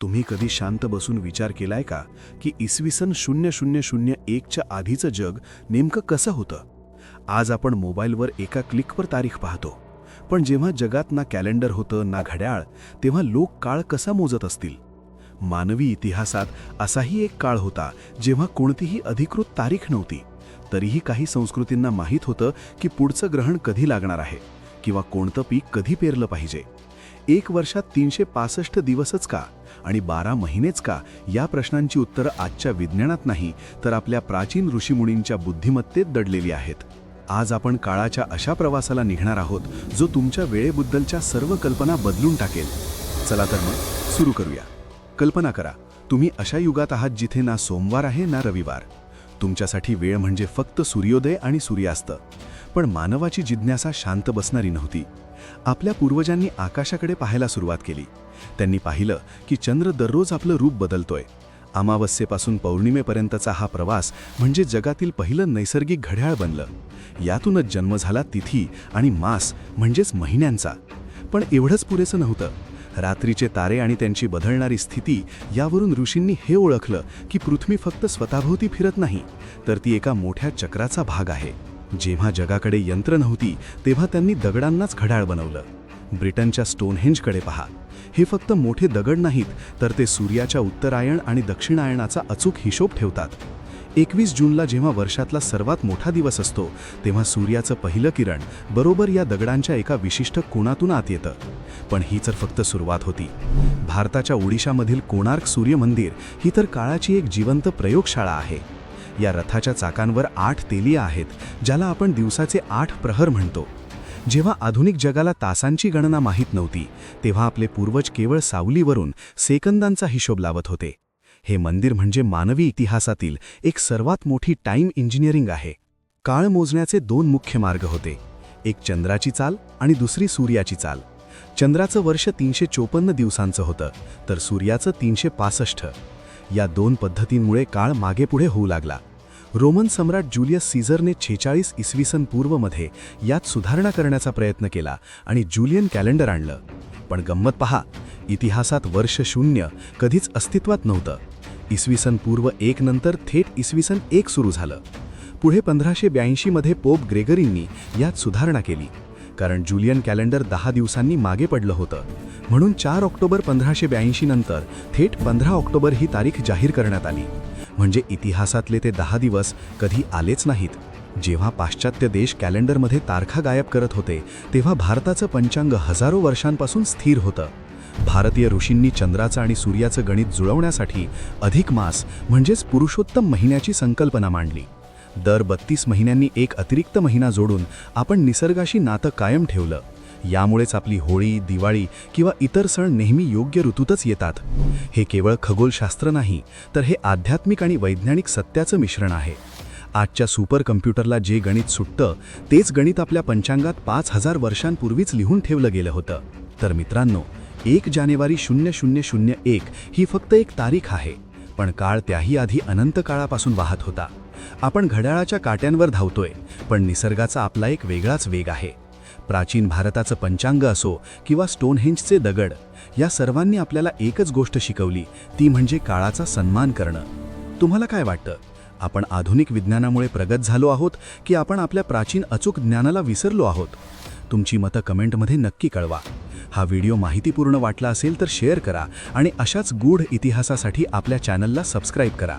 तुम्ही कधी शांत बसून विचार केलाय का की इसवी सन 0001च्या आधीचं जग नेमकं कसं होतं? आज आपण मोबाईलवर एका क्लिकवर तारीख पाहतो, पण जेव्हा जगात ना कॅलेंडर होतं ना घड्याळ, तेव्हा लोक काळ कसा मोजत असतील? मानवी इतिहासात असाही एक काळ होता जेव्हा कोणतीही अधिकृत तारीख नव्हती, तरीही काही संस्कृतींना माहीत होतं की पुढचं ग्रहण कधी लागणार आहे किंवा कोणतं पीक कधी पेरलं पाहिजे. एक वर्षात 365 दिवसच का आणि 12 महिनेच का, या प्रश्नांची उत्तरं आजच्या विज्ञानात नाही तर आपल्या प्राचीन ऋषीमुनींच्या बुद्धिमत्तेत दडलेली आहेत. आज आपण काळाच्या अशा प्रवासाला निघणार आहोत जो तुमच्या वेळेबद्दलच्या सर्व कल्पना बदलून टाकेल. चला तर मग सुरू करूया. कल्पना करा, तुम्ही अशा युगात आहात जिथे ना सोमवार आहे ना रविवार. तुमच्यासाठी वेळ म्हणजे फक्त सूर्योदय आणि सूर्यास्त. पण मानवाची जिज्ञासा शांत बसणारी नव्हती. आपल्या पूर्वजांनी आकाशाकडे पाहायला सुरुवात केली. त्यांनी पाहिलं की चंद्र दररोज आपलं रूप बदलतोय. अमावस्येपासून पौर्णिमेपर्यंतचा हा प्रवास म्हणजे जगातील पहिलं नैसर्गिक घड्याळ बनलं. यातूनच जन्म झाला तिथी आणि मास म्हणजेच महिन्यांचा. पण एवढंच पुरेसं नव्हतं. रात्रीचे तारे आणि त्यांची बदलणारी स्थिती यावरून ऋषींनी हे ओळखलं की पृथ्वी फक्त स्वतःभोवती फिरत नाही, तर ती एका मोठ्या चक्राचा भाग आहे. जेव्हा जगाकडे यंत्र नव्हती तेव्हा त्यांनी दगडांनाच घड्याळ बनवलं. ब्रिटनच्या स्टोनहेंजकडे पहा. हे फक्त मोठे दगड नाहीत, तर ते सूर्याच्या उत्तरायण आणि दक्षिणायणाचा अचूक हिशोब ठेवतात. 21 जूनला जेव्हा वर्षातला सर्वात मोठा दिवस असतो, तेव्हा सूर्याचं पहिलं किरण बरोबर या दगडांच्या एका विशिष्ट कोनातून आत येतं. पण ही तर फक्त सुरुवात होती. भारताच्या ओडिशामधील कोणार्क सूर्य मंदिर ही तर काळाची एक जिवंत प्रयोगशाळा आहे. या रथाच्या चाकांवर 8 तेलिया आहेत, ज्याला आपण दिवसाचे 8 प्रहर म्हणतो. जेव्हा आधुनिक जगाला तासांची गणना माहीत नव्हती, तेव्हा आपले पूर्वज केवळ सावलीवरून सेकंदांचा हिशोब लावत होते. हे मंदिर म्हणजे मानवी इतिहासातील एक सर्वात मोठी टाइम इंजिनिअरिंग आहे. काळ मोजण्याचे 2 मुख्य मार्ग होते, एक चंद्राची चाल आणि दुसरी सूर्याची चाल. चंद्राचं वर्ष 354 दिवसांचं होतं, तर सूर्याचं 365. या 2 पद्धतींमुळे काळ मागेपुढे होऊ लागला. रोमन सम्राट जुलियस सीझरने 46 इसवी सन पूर्वमध्ये यात सुधारणा करण्याचा प्रयत्न केला आणि जुलियन कॅलेंडर आणलं. पण गंमत पहा, इतिहासात वर्ष 0 कधीच अस्तित्वात नव्हतं. इसवी सन पूर्व 1 नंतर थेट इसवी सन 1 सुरू झालं. पुढे 1582 मध्ये पोप ग्रेगरींनी यात सुधारणा केली, कारण जुलियन कॅलेंडर 10 दिवसांनी मागे पडलं होतं. म्हणून 4 ऑक्टोबर 1582 नंतर थेट 15 ऑक्टोबर ही तारीख जाहीर करण्यात आली. म्हणजे इतिहासातले ते 10 दिवस कधी आलेच नाहीत. जेव्हा पाश्चात्य देश कॅलेंडरमध्ये तारखा गायब करत होते, तेव्हा भारताचं पंचांग हजारो वर्षांपासून स्थिर होतं. भारतीय ऋषींनी चंद्राचं आणि सूर्याचं गणित जुळवण्यासाठी अधिक मास म्हणजेच पुरुषोत्तम महिन्याची संकल्पना मांडली. दर 32 महिन्यांनी एक अतिरिक्त महिना जोडून आपण निसर्गाशी नातं कायम ठेवलं. यामुळेच आपली होळी, दिवाळी किंवा इतर सण नेहमी योग्य ऋतूतच येतात. हे केवळ खगोलशास्त्र नाही, तर हे आध्यात्मिक आणि वैज्ञानिक सत्याचं मिश्रण आहे. आजच्या सुपर कम्प्युटरला जे गणित सुटतं, तेच गणित आपल्या पंचांगात 5000 वर्षांपूर्वीच लिहून ठेवलं गेलं होतं. तर मित्रांनो, 1 जानेवारी 0001 ही फक्त एक तारीख आहे, पण काळ त्याही आधी अनंत काळापासून वाहत होता. आपण घड्याळाच्या काट्यांवर धावतोय, पण निसर्गाचा आपला एक वेगळाच वेग आहे. प्राचीन भारताचं पंचांग असो किंवा स्टोनहेंजचे दगड, या सर्वांनी आपल्याला एकच गोष्ट शिकवली, ती म्हणजे काळाचा सन्मान करणं. तुम्हाला काय वाटतं? आपण आधुनिक विज्ञानामुळे प्रगत झालो आहोत की आपण आपल्या प्राचीन अचूक ज्ञानाला विसरलो आहोत? तुमची मतं कमेंटमध्ये नक्की कळवा. हा व्हिडिओ माहितीपूर्ण वाटला असेल तर शेअर करा आणि अशाच गूढ इतिहासासाठी आपल्या चॅनलला सबस्क्राईब करा.